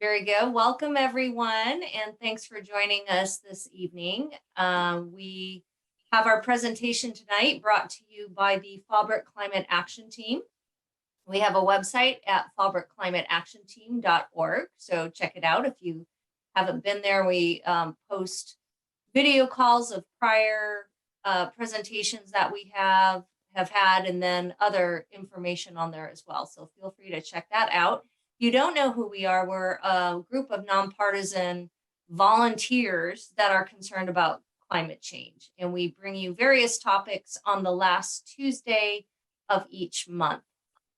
Very good. Welcome, everyone, and thanks for joining us this evening. We have our presentation tonight brought to you by the Fallbrook Climate Action Team. We have a website at fallbrookclimateactionteam.org, so check it out if you haven't been there. We post video calls of prior presentations that we have had, and then other information on there as well. So feel free to check that out. If you don't know who we are, we're a group of nonpartisan volunteers that are concerned about climate change. And we bring you various topics on the last Tuesday of each month.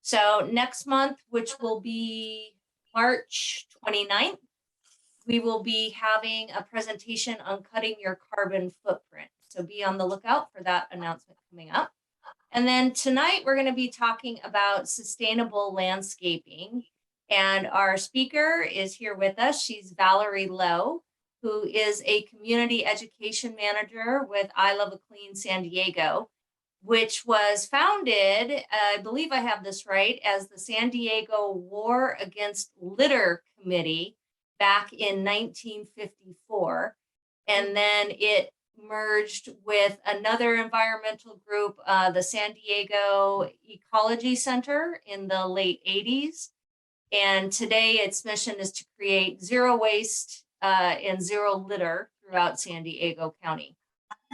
So next month, which will be March 29th, we will be having a presentation on cutting your carbon footprint. So be on the lookout for that announcement coming up. And then tonight we're going to be talking about sustainable landscaping. And our speaker is here with us. She's Valerie Lowe, who is a community education manager with I Love a Clean San Diego, which was founded, I believe I have this right, as the San Diego War Against Litter Committee back in 1954. And then it merged with another environmental group, the San Diego Ecology Center, in the late 80s. And today its mission is to create zero waste and zero litter throughout San Diego County.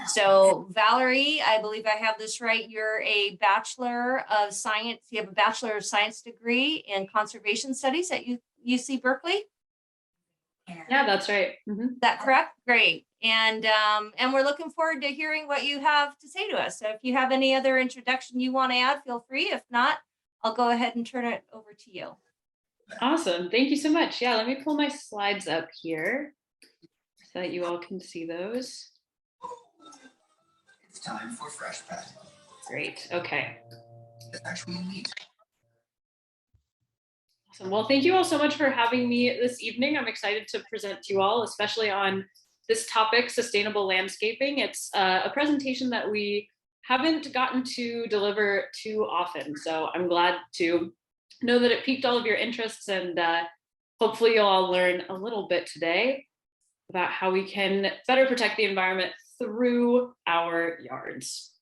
So Valerie, I believe I have this right. You're a Bachelor of Science. You have a Bachelor of Science degree in Conservation Studies at UC Berkeley? Yeah, that's right. Is that correct? Great. And we're looking forward to hearing what you have to say to us. So if you have any other introduction you want to add, feel free. If not, I'll go ahead and turn it over to you. Awesome. Thank you so much. Yeah, let me pull my slides up here so that you all can see those. It's time for fresh pat. Great. Okay. Actually neat. Awesome. Well, thank you all so much for having me this evening. I'm excited to present to you all, especially on this topic, sustainable landscaping. It's a presentation that we haven't gotten to deliver too often. So I'm glad to know that it piqued all of your interests, and hopefully you'll all learn a little bit today about how we can better protect the environment through our yards.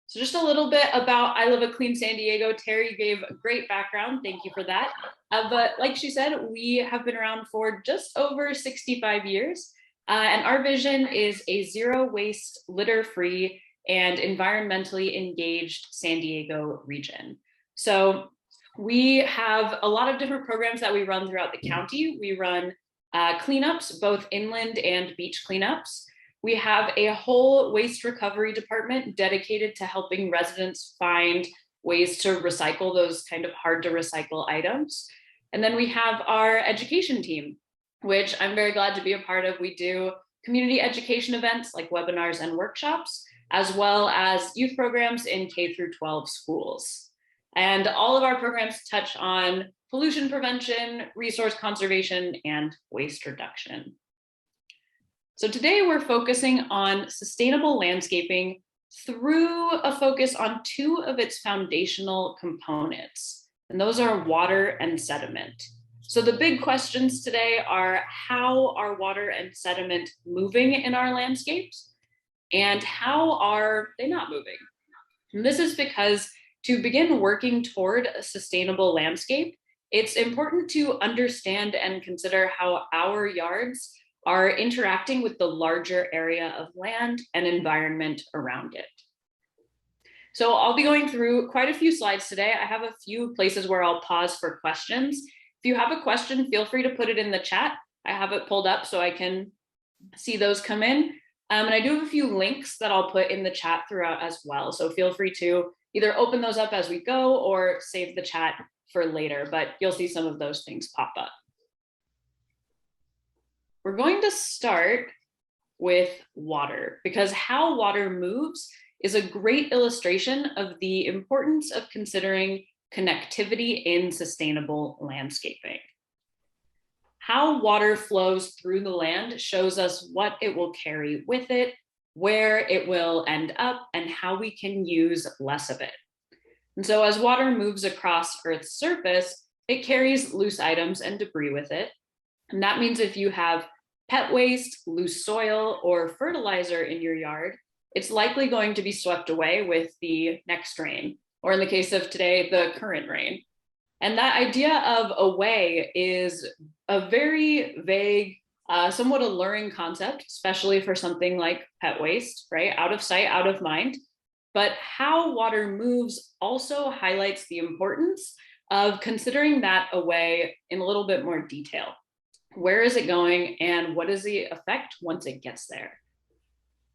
So just a little bit about I Love a Clean San Diego. Terry gave a great background. Thank you for that. But like she said, we have been around for just over 65 years. And our vision is a zero waste, litter-free, and environmentally engaged San Diego region. So we have a lot of different programs that we run throughout the county. We run cleanups, both inland and beach cleanups. We have a whole waste recovery department dedicated to helping residents find ways to recycle those kind of hard to recycle items. And then we have our education team, which I'm very glad to be a part of. We do community education events like webinars and workshops, as well as youth programs in K through 12 schools. And all of our programs touch on pollution prevention, resource conservation, and waste reduction. So today we're focusing on sustainable landscaping through a focus on two of its foundational components, and those are water and sediment. So the big questions today are, how are water and sediment moving in our landscapes, and how are they not moving? And this is because to begin working toward a sustainable landscape, it's important to understand and consider how our yards are interacting with the larger area of land and environment around it. So I'll be going through quite a few slides today. I have a few places where I'll pause for questions. If you have a question, feel free to put it in the chat. I have it pulled up so I can see those come in. And I do have a few links that I'll put in the chat throughout as well. So feel free to either open those up as we go or save the chat for later, but you'll see some of those things pop up. We're going to start with water, because how water moves is a great illustration of the importance of considering connectivity in sustainable landscaping. How water flows through the land shows us what it will carry with it, where it will end up, and how we can use less of it. And so as water moves across Earth's surface, it carries loose items and debris with it. And that means if you have pet waste, loose soil, or fertilizer in your yard, it's likely going to be swept away with the next rain, or in the case of today, the current rain. And that idea of away is a very vague, somewhat alluring concept, especially for something like pet waste, right? Out of sight, out of mind. But how water moves also highlights the importance of considering that away in a little bit more detail. Where is it going and what is the effect once it gets there?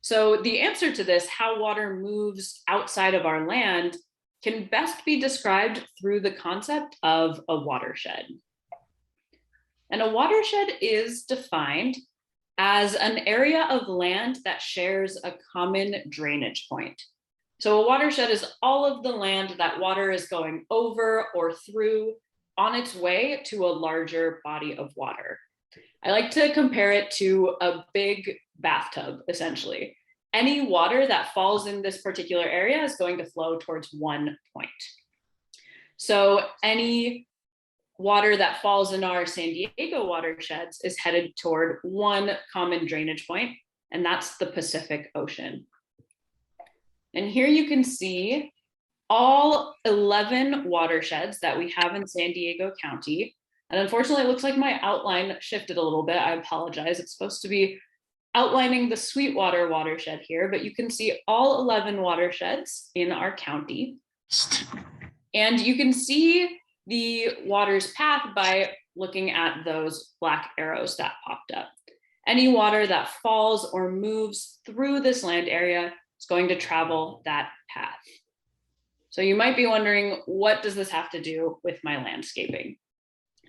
So the answer to this, how water moves outside of our land, can best be described through the concept of a watershed. And a watershed is defined as an area of land that shares a common drainage point. So a watershed is all of the land that water is going over or through on its way to a larger body of water. I like to compare it to a big bathtub, essentially. Any water that falls in this particular area is going to flow towards one point. So any water that falls in our San Diego watersheds is headed toward one common drainage point, and that's the Pacific Ocean. And here you can see all 11 watersheds that we have in San Diego County. And unfortunately, it looks like my outline shifted a little bit. I apologize. It's supposed to be outlining the Sweetwater watershed here, but you can see all 11 watersheds in our county. And you can see the water's path by looking at those black arrows that popped up. Any water that falls or moves through this land area is going to travel that path. So you might be wondering, what does this have to do with my landscaping?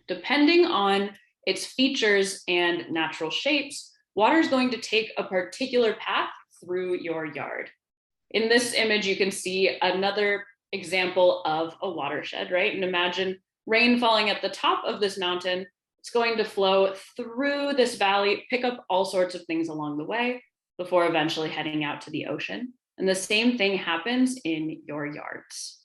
Depending on its features and natural shapes, water is going to take a particular path through your yard. In this image, you can see another example of a watershed, right? And imagine rain falling at the top of this mountain. It's going to flow through this valley, pick up all sorts of things along the way before eventually heading out to the ocean. And the same thing happens in your yards.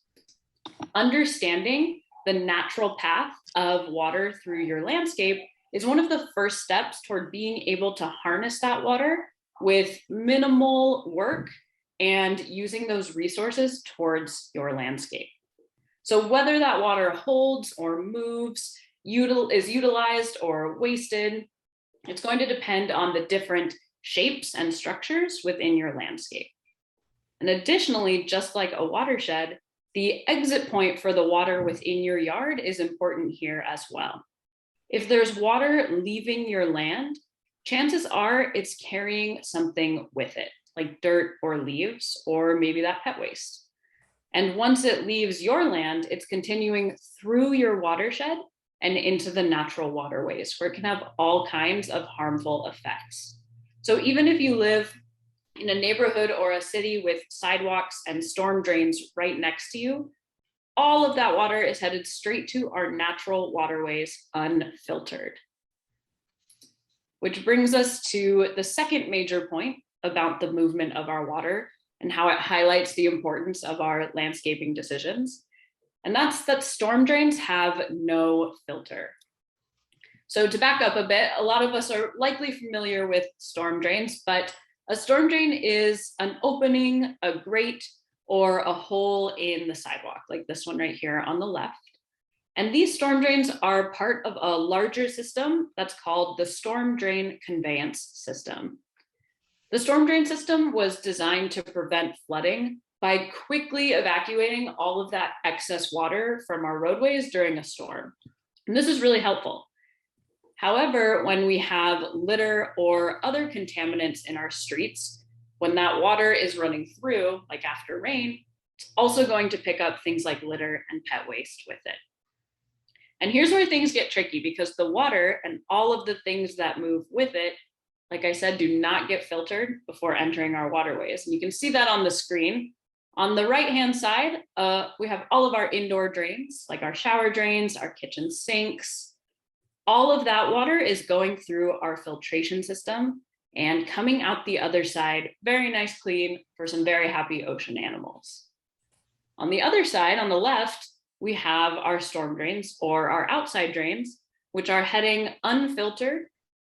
Understanding the natural path of water through your landscape is one of the first steps toward being able to harness that water with minimal work and using those resources towards your landscape. So whether that water holds or moves, is utilized or wasted, it's going to depend on the different shapes and structures within your landscape. And additionally, just like a watershed, the exit point for the water within your yard is important here as well. If there's water leaving your land, chances are it's carrying something with it, like dirt or leaves, or maybe that pet waste. And once it leaves your land, it's continuing through your watershed and into the natural waterways, where it can have all kinds of harmful effects. So even if you live in a neighborhood or a city with sidewalks and storm drains right next to you, all of that water is headed straight to our natural waterways unfiltered. Which brings us to the second major point about the movement of our water and how it highlights the importance of our landscaping decisions. And that's that storm drains have no filter. So to back up a bit, a lot of us are likely familiar with storm drains, but a storm drain is an opening, a grate, or a hole in the sidewalk, like this one right here on the left. And these storm drains are part of a larger system that's called the storm drain conveyance system. The storm drain system was designed to prevent flooding by quickly evacuating all of that excess water from our roadways during a storm. And this is really helpful. However, when we have litter or other contaminants in our streets, when that water is running through, like after rain, it's also going to pick up things like litter and pet waste with it. And here's where things get tricky, because the water and all of the things that move with it, like I said, do not get filtered before entering our waterways. And you can see that on the screen. On the right-hand side, we have all of our indoor drains, like our shower drains, our kitchen sinks. All of that water is going through our filtration system and coming out the other side, very nice, clean, for some very happy ocean animals. On the other side, on the left, we have our storm drains or our outside drains, which are heading unfiltered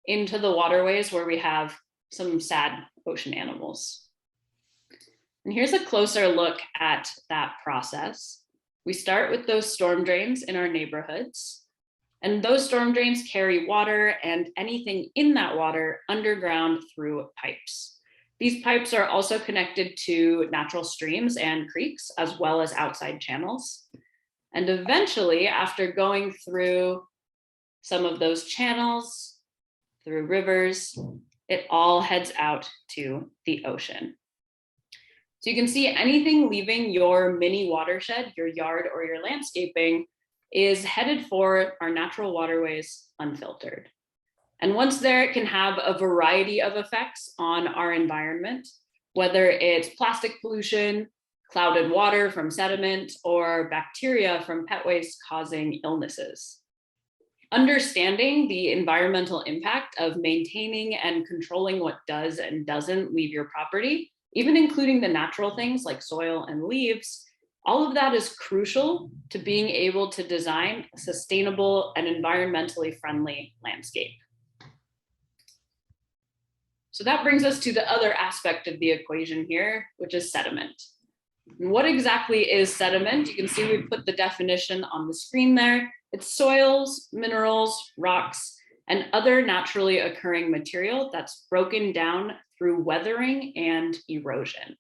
into the waterways where we have some sad ocean animals. And here's a closer look at that process. We start with those storm drains in our neighborhoods, and those storm drains carry water and anything in that water underground through pipes. These pipes are also connected to natural streams and creeks, as well as outside channels. And eventually, after going through some of those channels, through rivers, it all heads out to the ocean. So you can see anything leaving your mini watershed, your yard or your landscaping, is headed for our natural waterways unfiltered. And once there, it can have a variety of effects on our environment, whether it's plastic pollution, clouded water from sediment, or bacteria from pet waste causing illnesses. Understanding the environmental impact of maintaining and controlling what does and doesn't leave your property, even including the natural things like soil and leaves, all of that is crucial to being able to design a sustainable and environmentally friendly landscape. So that brings us to the other aspect of the equation here, which is sediment. And what exactly is sediment? You can see we put the definition on the screen there. It's soils, minerals, rocks, and other naturally occurring material that's broken down through weathering and erosion.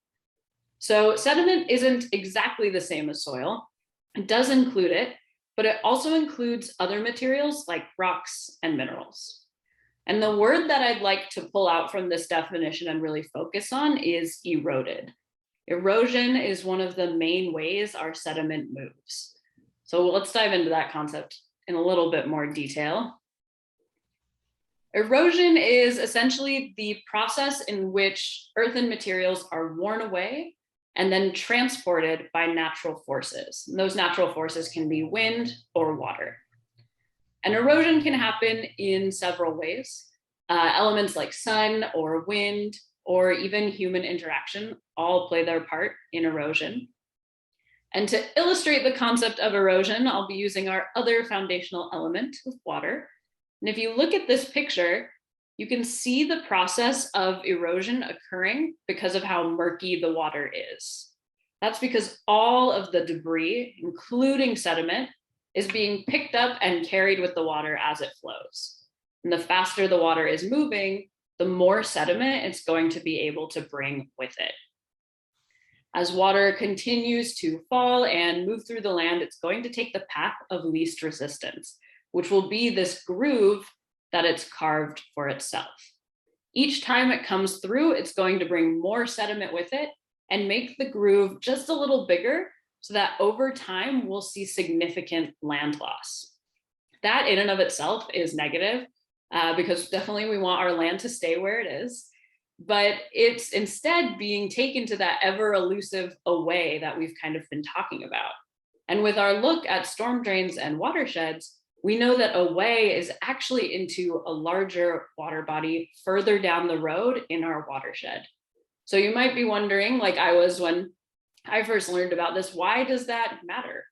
So sediment isn't exactly the same as soil. It does include it, but it also includes other materials like rocks and minerals. And the word that I'd like to pull out from this definition and really focus on is eroded. Erosion is one of the main ways our sediment moves. So let's dive into that concept in a little bit more detail. Erosion is essentially the process in which earthen materials are worn away and then transported by natural forces. And those natural forces can be wind or water. And erosion can happen in several ways. Elements like sun or wind or even human interaction all play their part in erosion. And to illustrate the concept of erosion, I'll be using our other foundational element of water. And if you look at this picture, you can see the process of erosion occurring because of how murky the water is. That's because all of the debris, including sediment, is being picked up and carried with the water as it flows. And the faster the water is moving, the more sediment it's going to be able to bring with it. As water continues to fall and move through the land, it's going to take the path of least resistance, which will be this groove that it's carved for itself. Each time it comes through, it's going to bring more sediment with it and make the groove just a little bigger so that over time we'll see significant land loss. That in and of itself is negative because definitely we want our land to stay where it is, but it's instead being taken to that ever elusive away that we've kind of been talking about. And with our look at storm drains and watersheds, we know that away is actually into a larger water body further down the road in our watershed. So you might be wondering, like I was when I first learned about this, why does that matter?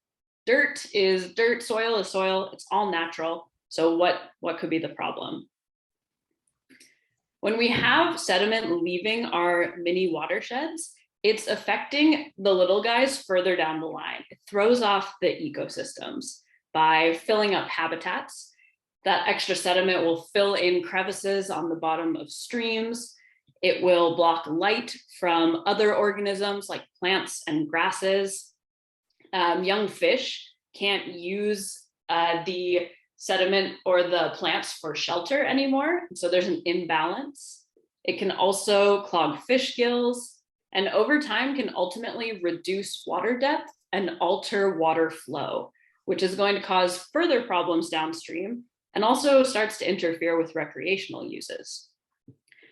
Dirt is dirt, soil is soil, it's all natural. So what could be the problem? When we have sediment leaving our mini watersheds, it's affecting the little guys further down the line. It throws off the ecosystems by filling up habitats. That extra sediment will fill in crevices on the bottom of streams. It will block light from other organisms like plants and grasses. Young fish can't use the sediment or the plants for shelter anymore. So there's an imbalance. It can also clog fish gills, and over time can ultimately reduce water depth and alter water flow, which is going to cause further problems downstream and also starts to interfere with recreational uses.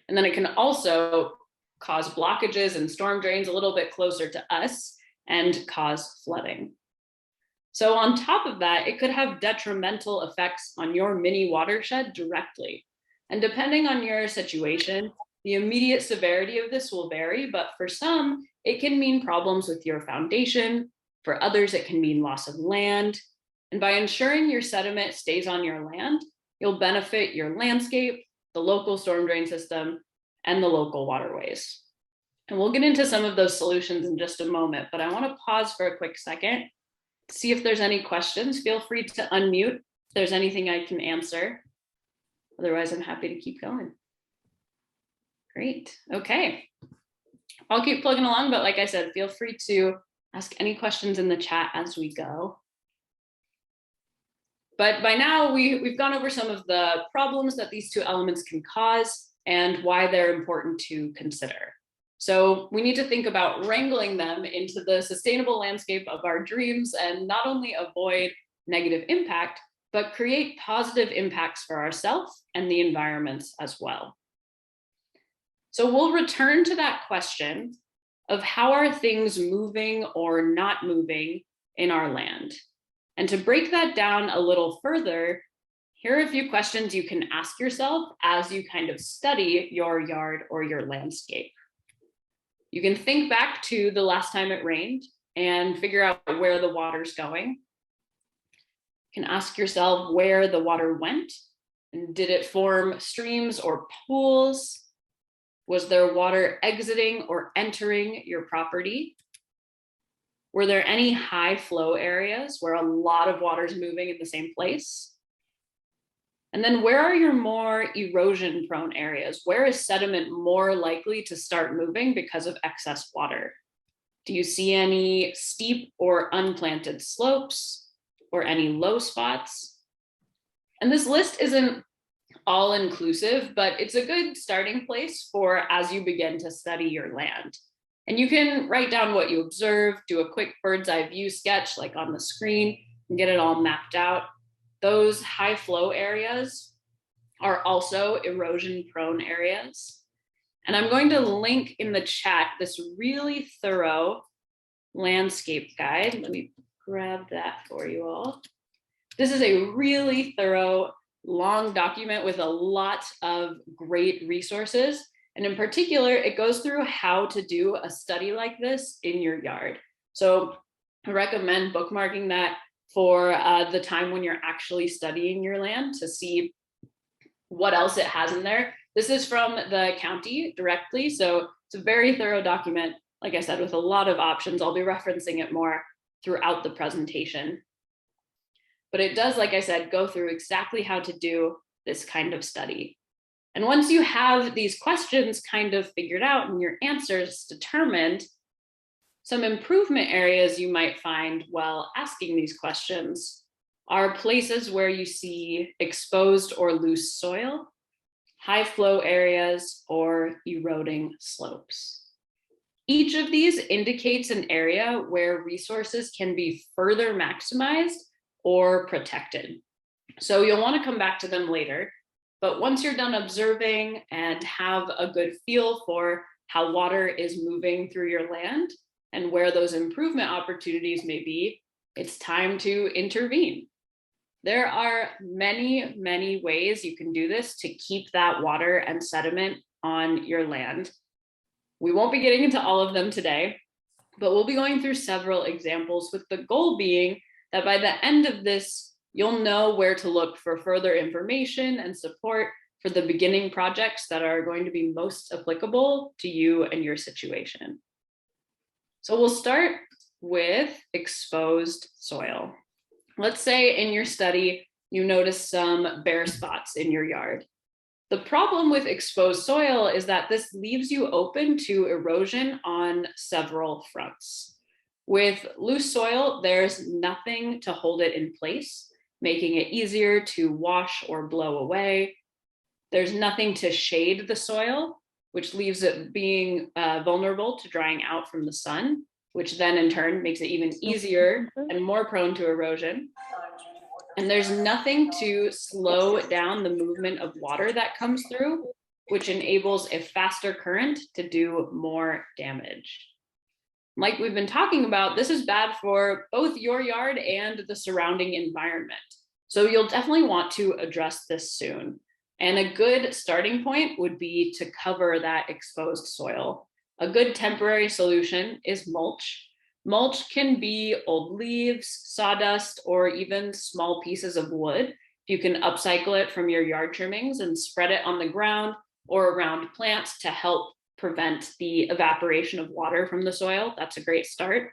And then it can also cause blockages and storm drains a little bit closer to us and cause flooding. So on top of that, it could have detrimental effects on your mini watershed directly. And depending on your situation, the immediate severity of this will vary, but for some, it can mean problems with your foundation, For others, it can mean loss of land. And by ensuring your sediment stays on your land, you'll benefit your landscape, the local storm drain system, and the local waterways. And we'll get into some of those solutions in just a moment, but I want to pause for a quick second, see if there's any questions. Feel free to unmute if there's anything I can answer. Otherwise, I'm happy to keep going. Great. Okay. I'll keep plugging along, but like I said, feel free to ask any questions in the chat as we go. But by now, we've gone over some of the problems that these two elements can cause and why they're important to consider. So we need to think about wrangling them into the sustainable landscape of our dreams and not only avoid negative impact, but create positive impacts for ourselves and the environments as well. So we'll return to that question of how are things moving or not moving in our land? And to break that down a little further, here are a few questions you can ask yourself as you kind of study your yard or your landscape. You can think back to the last time it rained and figure out where the water's going. You can ask yourself where the water went, and did it form streams or pools? Was there water exiting or entering your property? Were there any high flow areas where a lot of water is moving in the same place? And then where are your more erosion prone areas? Where is sediment more likely to start moving because of excess water? Do you see any steep or unplanted slopes or any low spots? And this list isn't all inclusive, but it's a good starting place for as you begin to study your land. And you can write down what you observe, do a quick bird's eye view sketch like on the screen and get it all mapped out. Those high flow areas are also erosion prone areas. And I'm going to link in the chat this really thorough landscape guide. Let me grab that for you all. This is a really thorough, long document with a lot of great resources. And in particular, it goes through how to do a study like this in your yard. So I recommend bookmarking that for the time when you're actually studying your land to see what else it has in there. This is from the county directly, so it's a very thorough document, like I said, with a lot of options. I'll be referencing it more throughout the presentation. But it does, like I said, go through exactly how to do this kind of study. And once you have these questions kind of figured out and your answers determined, some improvement areas you might find while asking these questions are places where you see exposed or loose soil, high flow areas, or eroding slopes. Each of these indicates an area where resources can be further maximized or protected. So you'll want to come back to them later, but once you're done observing and have a good feel for how water is moving through your land and where those improvement opportunities may be, it's time to intervene. There are many, many ways you can do this to keep that water and sediment on your land. We won't be getting into all of them today, but we'll be going through several examples with the goal being that by the end of this, you'll know where to look for further information and support for the beginning projects that are going to be most applicable to you and your situation. So we'll start with exposed soil. Let's say in your study, you notice some bare spots in your yard. The problem with exposed soil is that this leaves you open to erosion on several fronts. With loose soil, there's nothing to hold it in place, making it easier to wash or blow away. There's nothing to shade the soil, which leaves it being vulnerable to drying out from the sun, which then in turn makes it even easier and more prone to erosion. And there's nothing to slow down the movement of water that comes through, which enables a faster current to do more damage. Like we've been talking about, this is bad for both your yard and the surrounding environment. So you'll definitely want to address this soon. And a good starting point would be to cover that exposed soil. A good temporary solution is mulch. Mulch can be old leaves, sawdust, or even small pieces of wood. You can upcycle it from your yard trimmings and spread it on the ground or around plants to help prevent the evaporation of water from the soil. That's a great start.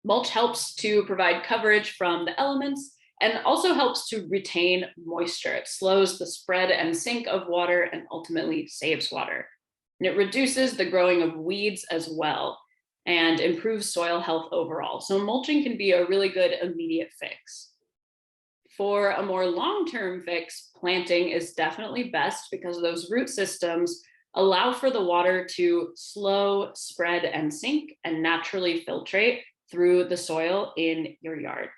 Mulch helps to provide coverage from the elements and also helps to retain moisture. It slows the spread and sink of water and ultimately saves water. And it reduces the growing of weeds as well and improves soil health overall. So mulching can be a really good immediate fix. For a more long-term fix, planting is definitely best because those root systems allow for the water to slow, spread, and sink and naturally filtrate through the soil in your yard.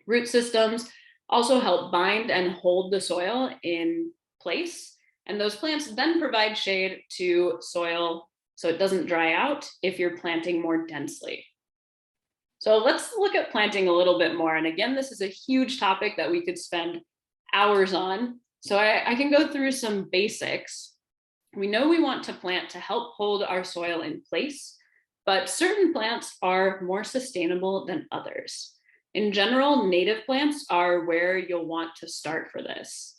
Root systems also help bind and hold the soil in place, and those plants then provide shade to soil so it doesn't dry out if you're planting more densely. So let's look at planting a little bit more. And again, this is a huge topic that we could spend hours on. So I can go through some basics. We know we want to plant to help hold our soil in place, but certain plants are more sustainable than others. In general, native plants are where you'll want to start for this.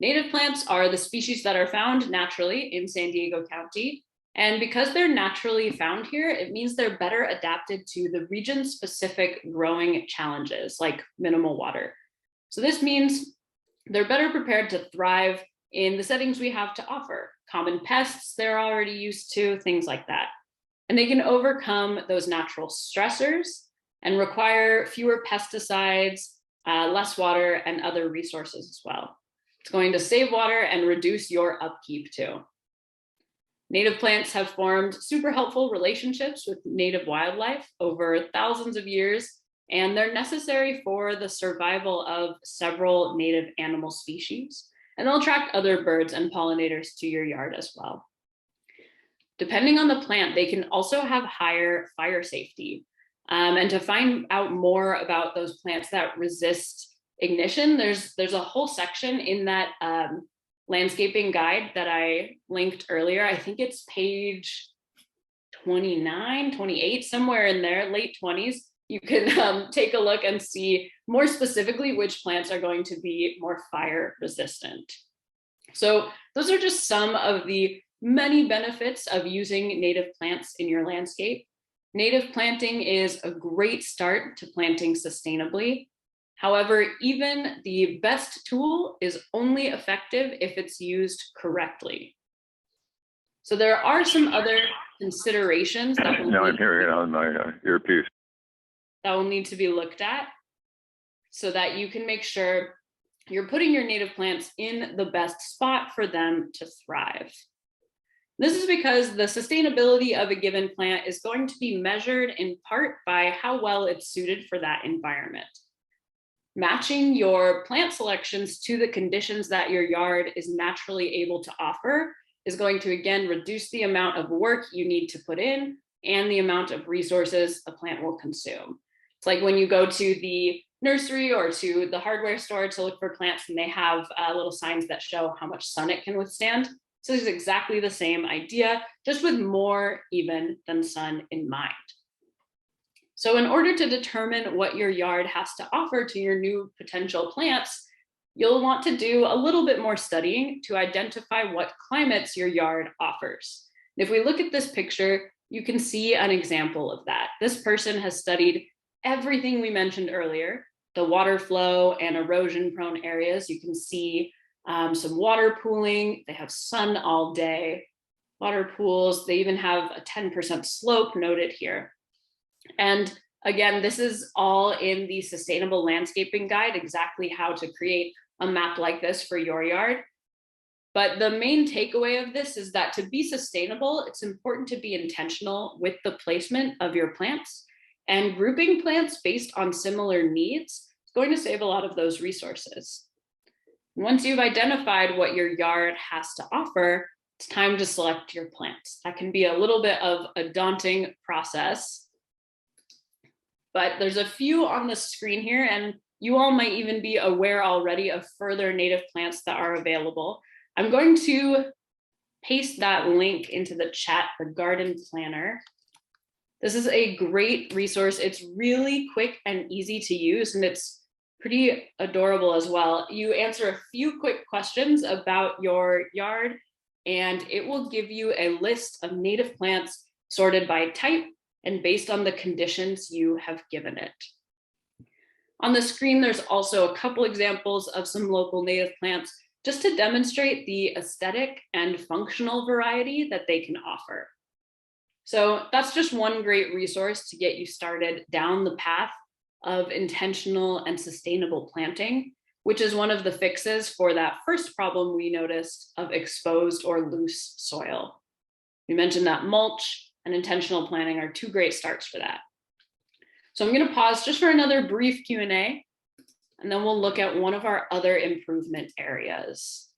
Native plants are the species that are found naturally in San Diego County. And because they're naturally found here, it means they're better adapted to the region-specific growing challenges like minimal water. So this means they're better prepared to thrive in the settings we have to offer. Common pests they're already used to, things like that. And they can overcome those natural stressors and require fewer pesticides, less water, and other resources as well. It's going to save water and reduce your upkeep too. Native plants have formed super helpful relationships with native wildlife over thousands of years, and they're necessary for the survival of several native animal species. And they'll attract other birds and pollinators to your yard as well. Depending on the plant, they can also have higher fire safety. And to find out more about those plants that resist ignition, there's a whole section in that landscaping guide that I linked earlier. I think it's page 29, 28, somewhere in there, late 20s. You can take a look and see more specifically which plants are going to be more fire resistant. So those are just some of the many benefits of using native plants in your landscape. Native planting is a great start to planting sustainably. However, even the best tool is only effective if it's used correctly. So there are some other considerations that now I'm hearing it on my earpiece. That will need to be looked at so that you can make sure you're putting your native plants in the best spot for them to thrive. This is because the sustainability of a given plant is going to be measured in part by how well it's suited for that environment. Matching your plant selections to the conditions that your yard is naturally able to offer is going to, again, reduce the amount of work you need to put in and the amount of resources a plant will consume. It's like when you go to the nursery or to the hardware store to look for plants and they have little signs that show how much sun it can withstand. So it's exactly the same idea, just with more even than sun in mind. So in order to determine what your yard has to offer to your new potential plants, you'll want to do a little bit more studying to identify what climates your yard offers. If we look at this picture, you can see an example of that. This person has studied everything we mentioned earlier, the water flow and erosion prone areas. You can see some water pooling. They have sun all day, water pools. They even have a 10% slope noted here. And again, this is all in the Sustainable Landscaping Guide, exactly how to create a map like this for your yard. But the main takeaway of this is that to be sustainable, it's important to be intentional with the placement of your plants, and grouping plants based on similar needs is going to save a lot of those resources. Once you've identified what your yard has to offer, it's time to select your plants. That can be a little bit of a daunting process, but there's a few on the screen here, and you all might even be aware already of further native plants that are available. I'm going to paste that link into the chat, the garden planner. This is a great resource. It's really quick and easy to use, and it's pretty adorable as well. You answer a few quick questions about your yard, and it will give you a list of native plants sorted by type and based on the conditions you have given it. On the screen, there's also a couple examples of some local native plants just to demonstrate the aesthetic and functional variety that they can offer. So that's just one great resource to get you started down the path of intentional and sustainable planting, which is one of the fixes for that first problem we noticed of exposed or loose soil. We mentioned that mulch and intentional planting are two great starts for that. So I'm going to pause just for another brief Q&A, and then we'll look at one of our other improvement areas.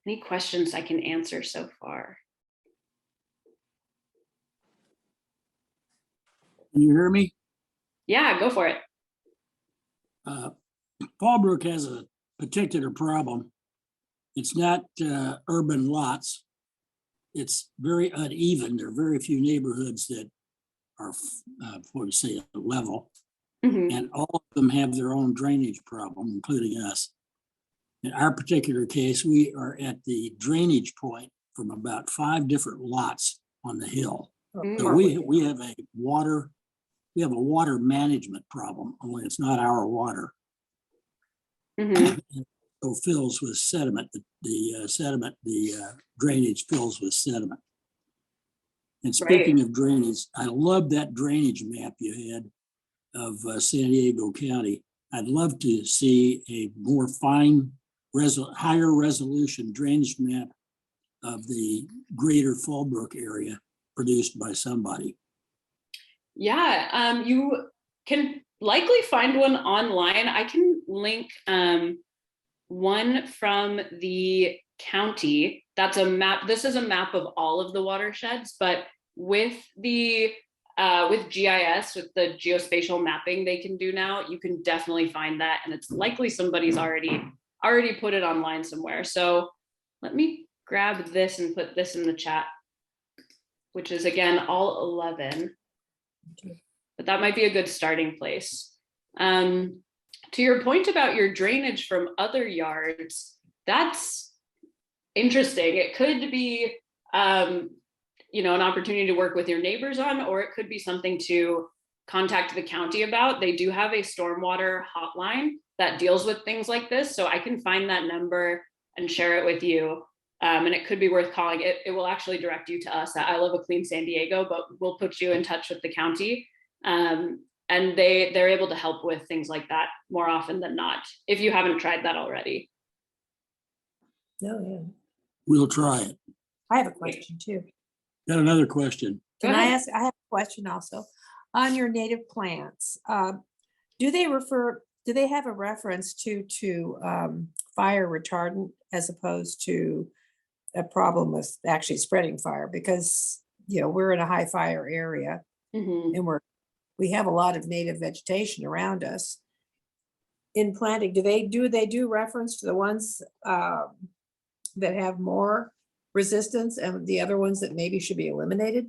Any questions I can answer so far? Can you hear me? Yeah, go for it. Fallbrook has a particular problem. It's not urban lots. It's very uneven. There are very few neighborhoods that are, what do you say, level. Mm-hmm. And all of them have their own drainage problem, including us. In our particular case, we are at the drainage point from about 5 different lots on the hill. So we have a water management problem, only it's not our water. Mm-hmm. So fills with sediment. The drainage fills with sediment. And speaking of drainage, I love that drainage map you had of San Diego County. I'd love to see a more higher resolution drainage map of the greater Fallbrook area produced by somebody. Yeah, you can likely find one online. I can link one from the county. That's a map. This is a map of all of the watersheds, but with the with GIS, with the geospatial mapping they can do now, you can definitely find that, and it's likely somebody's already put it online somewhere. So let me grab this and put this in the chat, which is again all 11. But that might be a good starting place. To your point about your drainage from other yards, that's interesting. It could be, an opportunity to work with your neighbors on, or it could be something to contact the county about. They do have a stormwater hotline that deals with things like this, so I can find that number and share it with you. And it could be worth calling. It will actually direct you to us at I Love a Clean San Diego, but we'll put you in touch with the county. And they're able to help with things like that more often than not, if you haven't tried that already. No, yeah. We'll try it. I have a question too. Got another question. Can I ask? I have a question also. On your native plants, do they have a reference to fire retardant as opposed to a problem with actually spreading fire? Because we're in a high fire area, Mm-hmm. and we have a lot of native vegetation around us. In planting, do they do reference to the ones that have more resistance and the other ones that maybe should be eliminated?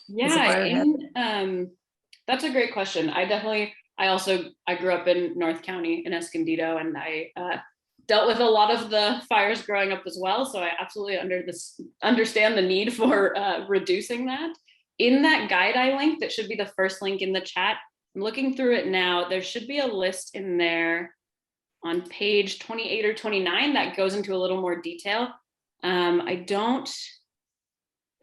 Yeah, that's a great question. I grew up in North County in Escondido, and I dealt with a lot of the fires growing up as well. So I absolutely understand the need for reducing that. In that guide I linked, that should be the first link in the chat. I'm looking through it now. There should be a list in there on page 28 or 29 that goes into a little more detail. There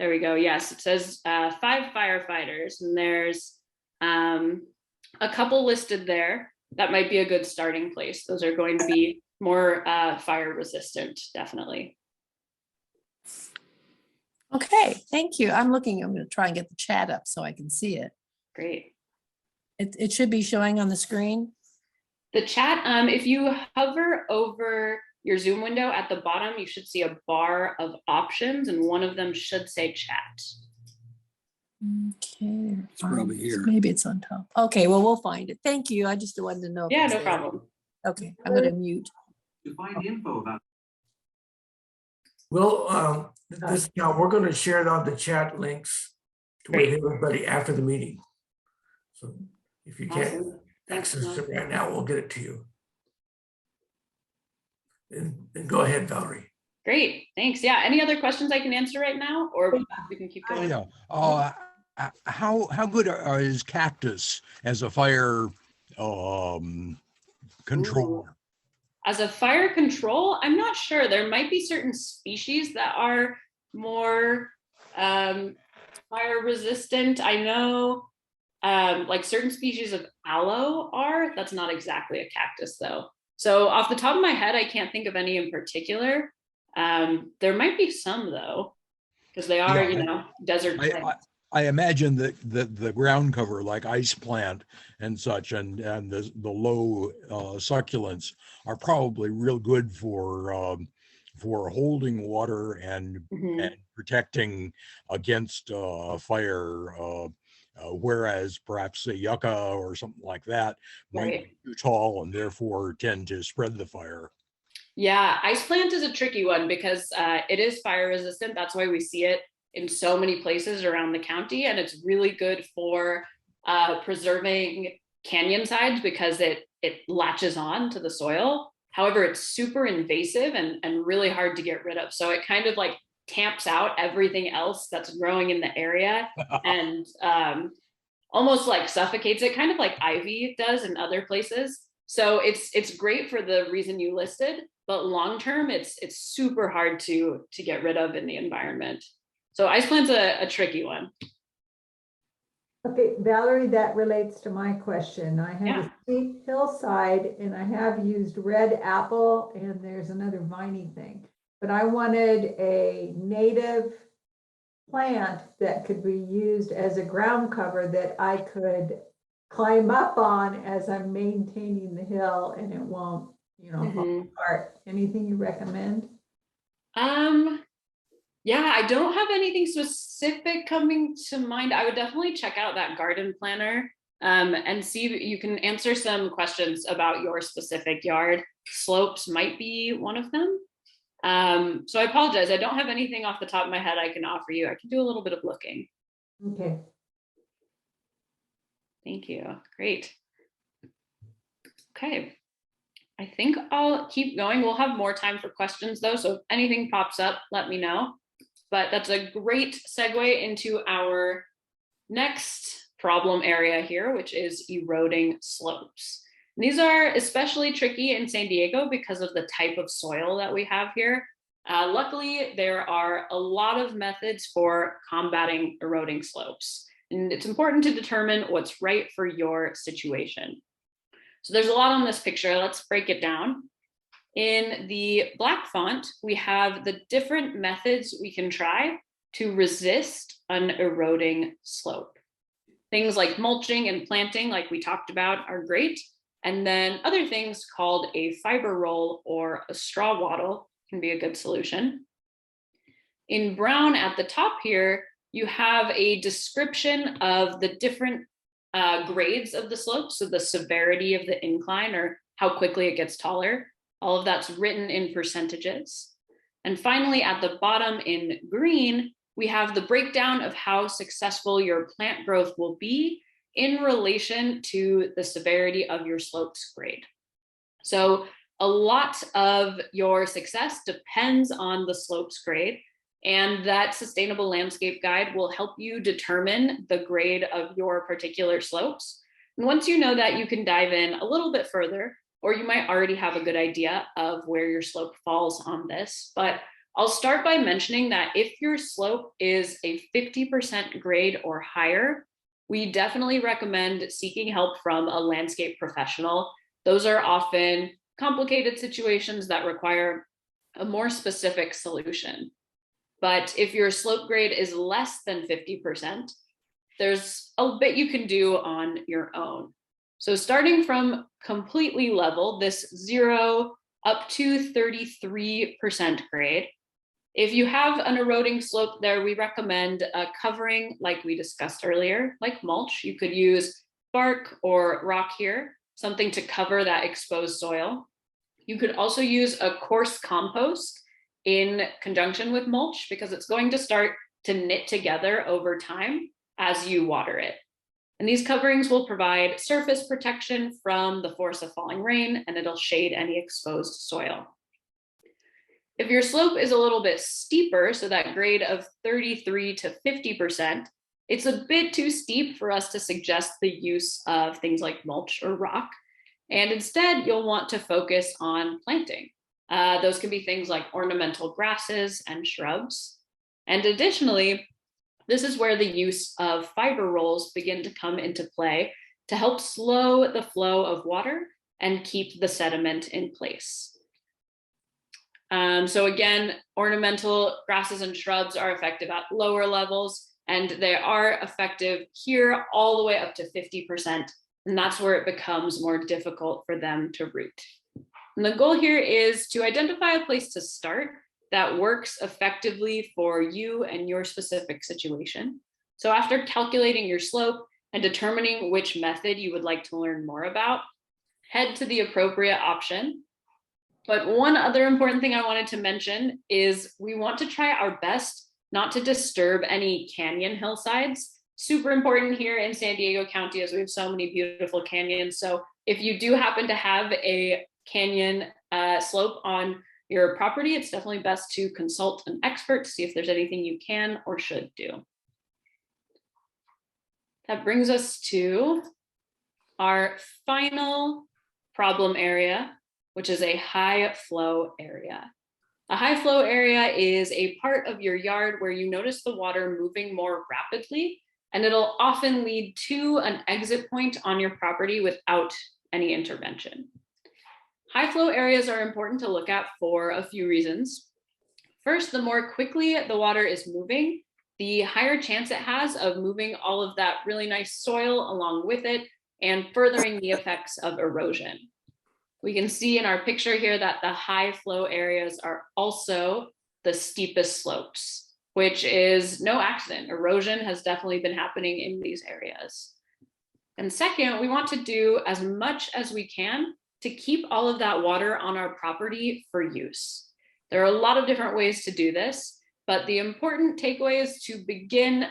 we go. Yes, it says 5 firefighters, and there's a couple listed there. That might be a good starting place. Those are going to be more fire resistant, definitely. Okay, thank you. I'm going to try and get the chat up so I can see it. Great. It should be showing on the screen. The chat, if you hover over your Zoom window at the bottom, you should see a bar of options, and one of them should say chat. Okay. It's probably here. Maybe it's on top. Okay, well, we'll find it. Thank you. I just wanted to know. Yeah, no problem. Okay, I'm going to mute. To find info about. Well, we're going to share it on the chat links with everybody after the meeting. So if you can't Awesome. Thanks, access Lowe. it right now, we'll get it to you. And go ahead, Valerie. Great, thanks. Yeah, any other questions I can answer right now, or we can keep Oh, going? yeah. How good is cactus as a fire control? Ooh. As a fire control, I'm not sure. There might be certain species that are more fire resistant. I know like certain species of aloe are. That's not exactly a cactus though. So off the top of my head, I can't think of any in particular. There might be some though, because they are, desert plants. I imagine that the ground cover like ice plant and such and the low succulents are probably real good for holding water and protecting against fire. Whereas perhaps a yucca or something like that might be too tall and therefore tend to spread the fire. Yeah, ice plant is a tricky one because it is fire resistant. That's why we see it in so many places around the county, and it's really good for preserving canyon sides because it latches on to the soil. However, it's super invasive and really hard to get rid of. So it kind of like tamps out everything else that's growing in the area and almost like suffocates it, kind of like ivy does in other places. So it's great for the reason you listed, but long term, it's super hard to get rid of in the environment. So ice plant's a tricky one. Okay, Valerie, that relates to my question. I have a steep hillside and I have used red apple and there's another viney thing, but I wanted a native plant that could be used as a ground cover that I could climb up on as I'm maintaining the hill and it won't, fall apart. Anything you recommend? Yeah, I don't have anything specific coming to mind. I would definitely check out that garden planner and see if you can answer some questions about your specific yard. Slopes might be one of them. So I apologize. I don't have anything off the top of my head I can offer you. I can do a little bit of looking. Okay. Thank you. Great. Okay. I think I'll keep going. We'll have more time for questions though. So if anything pops up, let me know. But that's a great segue into our next problem area here, which is eroding slopes. And these are especially tricky in San Diego because of the type of soil that we have here. Luckily, there are a lot of methods for combating eroding slopes. And it's important to determine what's right for your situation. So there's a lot on this picture. Let's break it down. In the black font, we have the different methods we can try to resist an eroding slope. Things like mulching and planting, like we talked about, are great. And then other things called a fiber roll or a straw wattle can be a good solution. In brown at the top here, you have a description of the different grades of the slope. So the severity of the incline or how quickly it gets taller. All of that's written in percentages. And finally, at the bottom in green, we have the breakdown of how successful your plant growth will be in relation to the severity of your slope's grade. So a lot of your success depends on the slope's grade, and that sustainable landscape guide will help you determine the grade of your particular slopes. And once you know that, you can dive in a little bit further, or you might already have a good idea of where your slope falls on this. But I'll start by mentioning that if your slope is a 50% grade or higher, we definitely recommend seeking help from a landscape professional. Those are often complicated situations that require a more specific solution. But if your slope grade is less than 50%, there's a bit you can do on your own. So starting from completely level, this 0 up to 33% grade, if you have an eroding slope there, we recommend a covering like we discussed earlier, like mulch. You could use bark or rock here, something to cover that exposed soil. You could also use a coarse compost in conjunction with mulch because it's going to start to knit together over time. as you water it. And these coverings will provide surface protection from the force of falling rain, and it'll shade any exposed soil. If your slope is a little bit steeper, so that grade of 33 to 50%, it's a bit too steep for us to suggest the use of things like mulch or rock. And instead, you'll want to focus on planting. Those can be things like ornamental grasses and shrubs. And additionally, this is where the use of fiber rolls begin to come into play to help slow the flow of water and keep the sediment in place. So again, ornamental grasses and shrubs are effective at lower levels, and they are effective here all the way up to 50%. And that's where it becomes more difficult for them to root. And the goal here is to identify a place to start that works effectively for you and your specific situation. So after calculating your slope and determining which method you would like to learn more about, head to the appropriate option. But one other important thing I wanted to mention is we want to try our best not to disturb any canyon hillsides. Super important here in San Diego County, as we have so many beautiful canyons. So if you do happen to have a canyon slope on your property, it's definitely best to consult an expert to see if there's anything you can or should do. That brings us to our final problem area, which is a high flow area. A high flow area is a part of your yard where you notice the water moving more rapidly, and it'll often lead to an exit point on your property without any intervention. High flow areas are important to look at for a few reasons. First, the more quickly the water is moving, the higher chance it has of moving all of that really nice soil along with it and furthering the effects of erosion. We can see in our picture here that the high flow areas are also the steepest slopes, which is no accident. Erosion has definitely been happening in these areas. And second, we want to do as much as we can to keep all of that water on our property for use. There are a lot of different ways to do this, but the important takeaway is to begin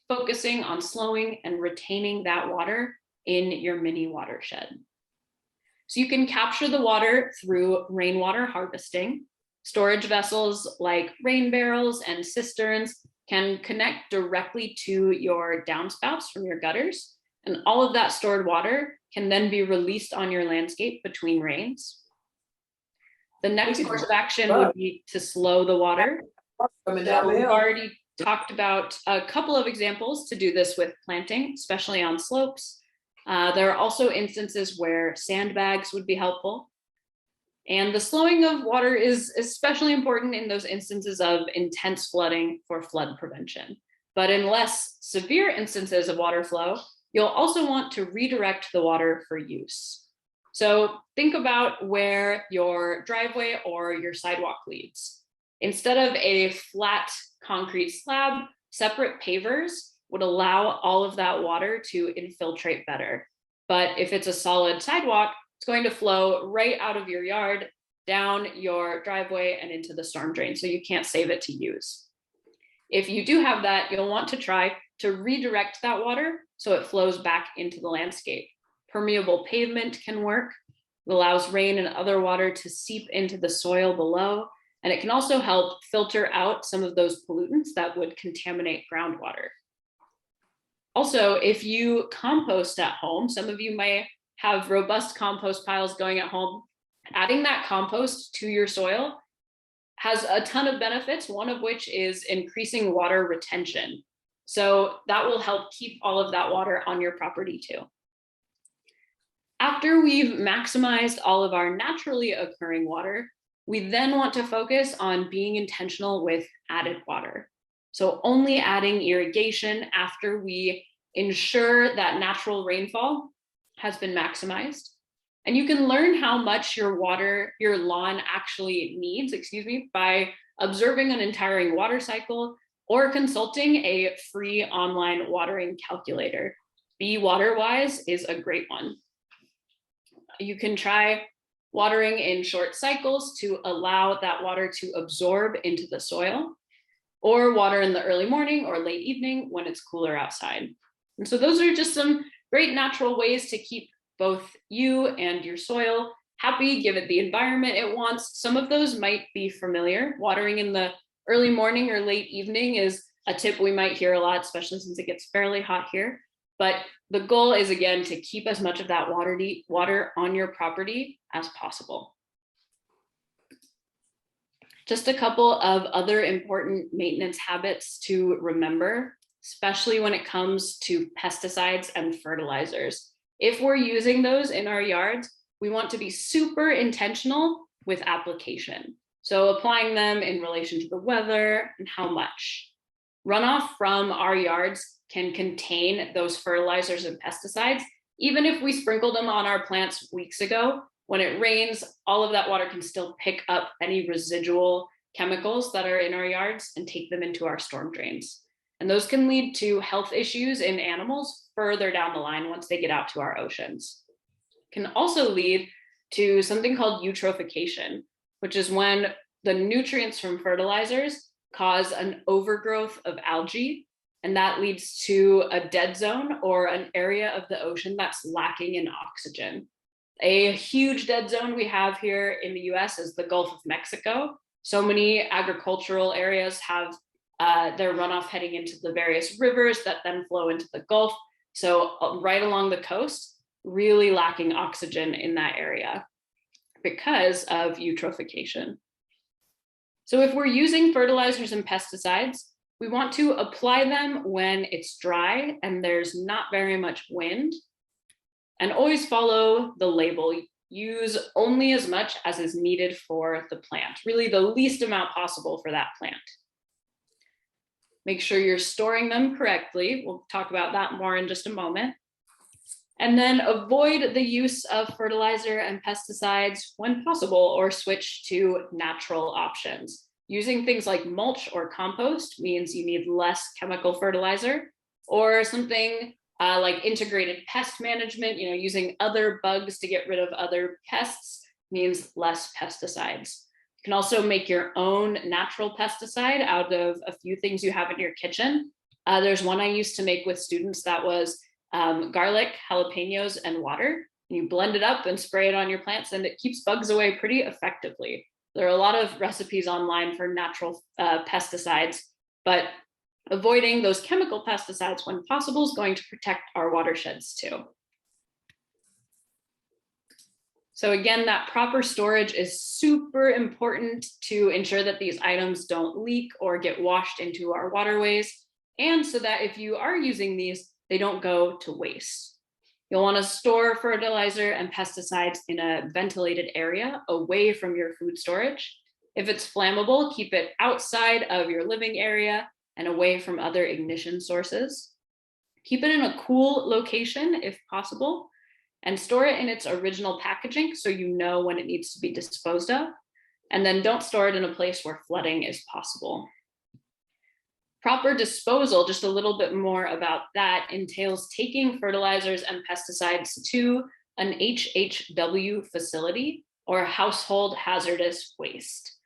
focusing on slowing and retaining that water in your mini watershed. So you can capture the water through rainwater harvesting. Storage vessels like rain barrels and cisterns can connect directly to your downspouts from your gutters, and all of that stored water can then be released on your landscape between rains. The next course of action would be to slow the water. So we've already talked about a couple of examples to do this with planting, especially on slopes. There are also instances where sandbags would be helpful. And the slowing of water is especially important in those instances of intense flooding for flood prevention. But in less severe instances of water flow, you'll also want to redirect the water for use. So think about where your driveway or your sidewalk leads. Instead of a flat concrete slab, separate pavers would allow all of that water to infiltrate better. But if it's a solid sidewalk, it's going to flow right out of your yard, down your driveway and into the storm drain, so you can't save it to use. If you do have that, you'll want to try to redirect that water so it flows back into the landscape. Permeable pavement can work. It allows rain and other water to seep into the soil below, and it can also help filter out some of those pollutants that would contaminate groundwater. Also, if you compost at home, some of you may have robust compost piles going at home. Adding that compost to your soil has a ton of benefits, one of which is increasing water retention. So that will help keep all of that water on your property too. After we've maximized all of our naturally occurring water, we then want to focus on being intentional with added water. So only adding irrigation after we ensure that natural rainfall has been maximized. And you can learn how much your lawn actually needs, by observing an entire water cycle or consulting a free online watering calculator. Be Waterwise is a great one. You can try watering in short cycles to allow that water to absorb into the soil. or water in the early morning or late evening when it's cooler outside. And so those are just some great natural ways to keep both you and your soil happy, give it the environment it wants. Some of those might be familiar. Watering in the early morning or late evening is a tip we might hear a lot, especially since it gets fairly hot here. But the goal is, again, to keep as much of that water on your property as possible. Just a couple of other important maintenance habits to remember, especially when it comes to pesticides and fertilizers. If we're using those in our yards, we want to be super intentional with application. So applying them in relation to the weather and how much. Runoff from our yards can contain those fertilizers and pesticides. Even if we sprinkled them on our plants weeks ago, when it rains, all of that water can still pick up any residual chemicals that are in our yards and take them into our storm drains. And those can lead to health issues in animals further down the line once they get out to our oceans. It can also lead to something called eutrophication, which is when the nutrients from fertilizers cause an overgrowth of algae, and that leads to a dead zone or an area of the ocean that's lacking in oxygen. A huge dead zone we have here in the US is the Gulf of Mexico. So many agricultural areas have their runoff heading into the various rivers that then flow into the Gulf. So right along the coast, really lacking oxygen in that area because of eutrophication. So if we're using fertilizers and pesticides, we want to apply them when it's dry and there's not very much wind. And always follow the label. Use only as much as is needed for the plant, really the least amount possible for that plant. Make sure you're storing them correctly. We'll talk about that more in just a moment. And then avoid the use of fertilizer and pesticides when possible, or switch to natural options. Using things like mulch or compost means you need less chemical fertilizer, or something like integrated pest management, using other bugs to get rid of other pests means less pesticides. You can also make your own natural pesticide out of a few things you have in your kitchen. There's one I used to make with students that was garlic, jalapenos, and water. And you blend it up and spray it on your plants, and it keeps bugs away pretty effectively. There are a lot of recipes online for natural pesticides, but avoiding those chemical pesticides when possible is going to protect our watersheds too. So again, that proper storage is super important to ensure that these items don't leak or get washed into our waterways, and so that if you are using these, they don't go to waste. You'll want to store fertilizer and pesticides in a ventilated area away from your food storage. If it's flammable, keep it outside of your living area and away from other ignition sources. Keep it in a cool location if possible, and store it in its original packaging so you know when it needs to be disposed of. And then don't store it in a place where flooding is possible. Proper disposal, just a little bit more about that, entails taking fertilizers and pesticides to an HHW facility, or household hazardous waste.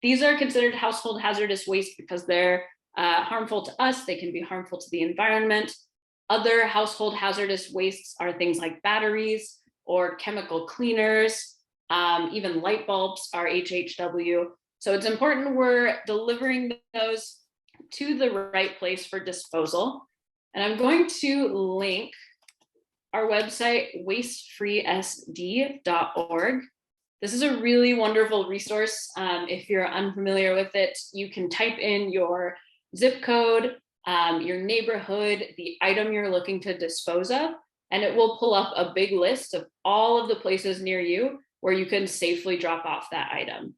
These are considered household hazardous waste because they're harmful to us. They can be harmful to the environment. Other household hazardous wastes are things like batteries or chemical cleaners. Even light bulbs are HHW. So it's important we're delivering those to the right place for disposal. And I'm going to link our website, wastefreesd.org. This is a really wonderful resource. If you're unfamiliar with it, you can type in your zip code, your neighborhood, the item you're looking to dispose of, and it will pull up a big list of all of the places near you where you can safely drop off that item.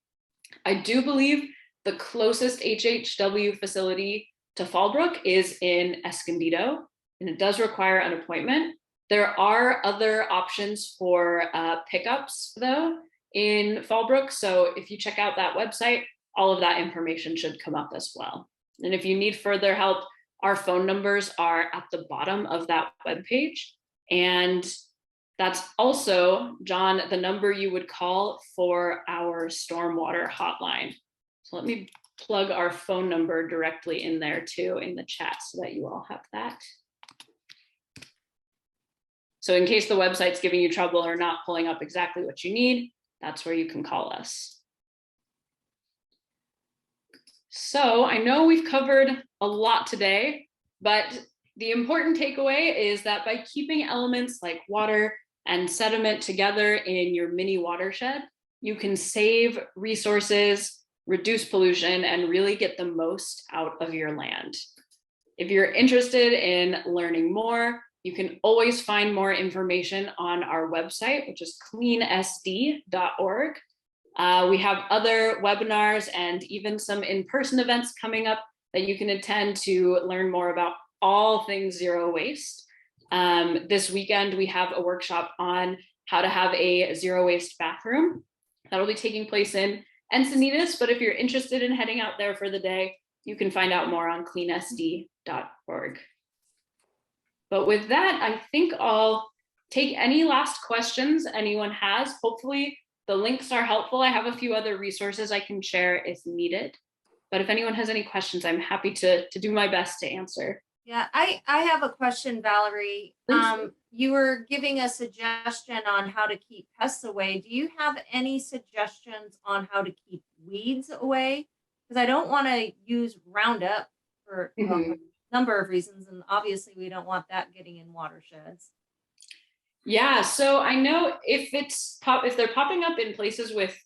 I do believe the closest HHW facility to Fallbrook is in Escondido, and it does require an appointment. There are other options for pickups though in Fallbrook. So if you check out that website, all of that information should come up as well. And if you need further help, our phone numbers are at the bottom of that webpage. And that's also, John, the number you would call for our stormwater hotline. So let me plug our phone number directly in there too in the chat so that you all have that. So in case the website's giving you trouble or not pulling up exactly what you need, that's where you can call us. So I know we've covered a lot today, but the important takeaway is that by keeping elements like water and sediment together in your mini watershed, you can save resources, reduce pollution, and really get the most out of your land. If you're interested in learning more, you can always find more information on our website, which is cleansd.org. We have other webinars and even some in-person events coming up that you can attend to learn more about all things zero waste. This weekend, we have a workshop on how to have a zero waste bathroom. That'll be taking place in Encinitas, but if you're interested in heading out there for the day, you can find out more on cleansd.org. But with that, I think I'll take any last questions anyone has. Hopefully the links are helpful. I have a few other resources I can share if needed. But if anyone has any questions, I'm happy to do my best to answer. Yeah, I have a question, Valerie. Please. You were giving a suggestion on how to keep pests away. Do you have any suggestions on how to keep weeds away? Because I don't want to use Roundup for a number of reasons, and obviously we don't want that getting in watersheds. Yeah, so I know if they're popping up in places with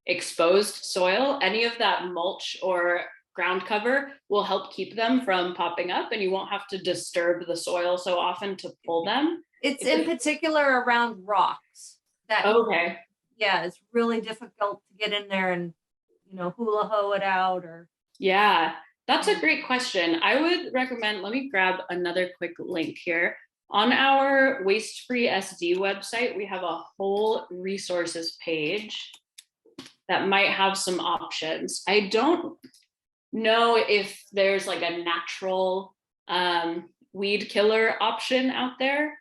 exposed soil, any of that mulch or ground cover will help keep them from popping up, and you won't have to disturb the soil so often to pull them. It's in particular around rocks that, okay. Yeah, it's really difficult to get in there and, hula ho it out or. Yeah, that's a great question. I would recommend, let me grab another quick link here. On our Waste Free SD website, we have a whole resources page that might have some options. I don't know if there's like a natural weed killer option out there.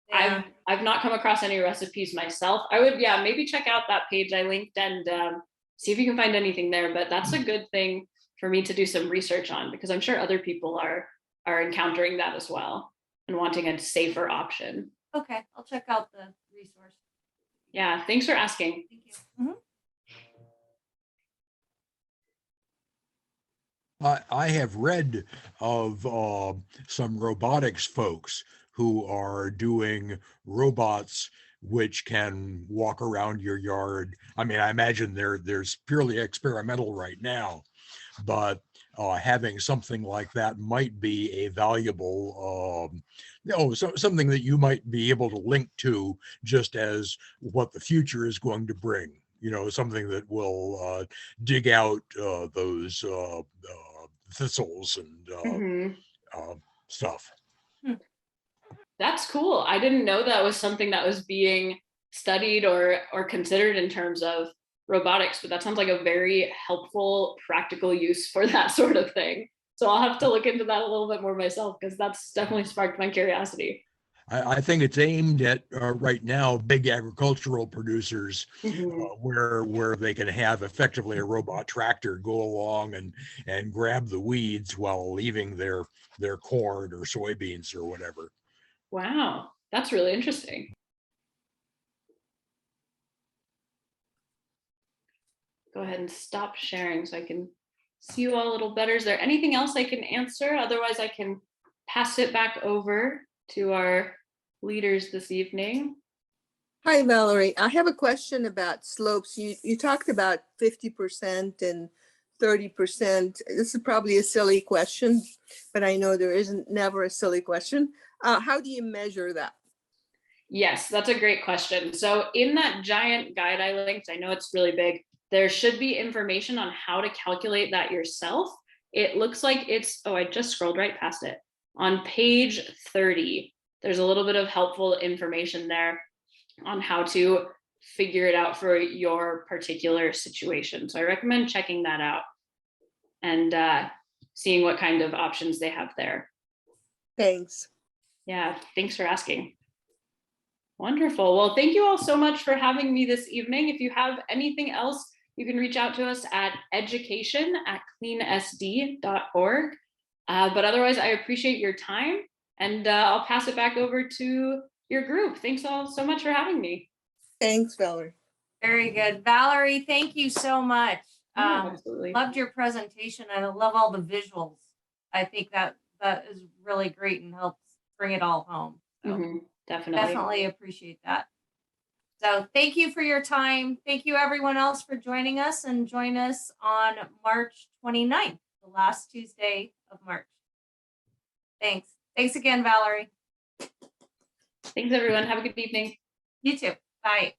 Yeah. I've not come across any recipes myself. I would, maybe check out that page I linked and see if you can find anything there. But that's a good thing for me to do some research on, because I'm sure other people are encountering that as well and wanting a safer option. Okay, I'll check out the resource. Yeah, thanks for asking. Thank you. I have read of some robotics folks who are doing robots which can walk around your yard. I mean, I imagine there's purely experimental right now, but having something like that might be a valuable, something that you might be able to link to just as what the future is going to bring. Something that will dig out those thistles and stuff. That's cool. I didn't know that was something that was being studied or considered in terms of robotics, but that sounds like a very helpful, practical use for that sort of thing. So I'll have to look into that a little bit more myself, because that's definitely sparked my curiosity. I think it's aimed at right now big agricultural producers where they can have effectively a robot tractor go along and grab the weeds while leaving their corn or soybeans or whatever. Wow, that's really interesting. Go ahead and stop sharing so I can see you all a little better. Is there anything else I can answer? Otherwise, I can pass it back over to our leaders this evening. Hi, Valerie. I have a question about slopes. You talked about 50% and 30%. This is probably a silly question, but I know there isn't never a silly question. How do you measure that? Yes, that's a great question. So in that giant guide I linked, I know it's really big, there should be information on how to calculate that yourself. It looks like it's, I just scrolled right past it. On page 30, there's a little bit of helpful information there on how to figure it out for your particular situation. So I recommend checking that out and seeing what kind of options they have there. Thanks. Yeah, thanks for asking. Wonderful. Well, thank you all so much for having me this evening. If you have anything else you can reach out to us at education@cleansd.org. But otherwise, I appreciate your time, and I'll pass it back over to your group. Thanks all so much for having me. Thanks, Valerie. Very good. Valerie, thank you so much. Yeah, absolutely. Loved your presentation, and I love all the visuals. I think that is really great and helps bring it all home. So definitely appreciate that. So thank you for your time. Thank you everyone else for joining us, and join us on March 29th, the last Tuesday of March. Thanks. Thanks again, Valerie. Thanks everyone. Have a good evening. You too. Bye.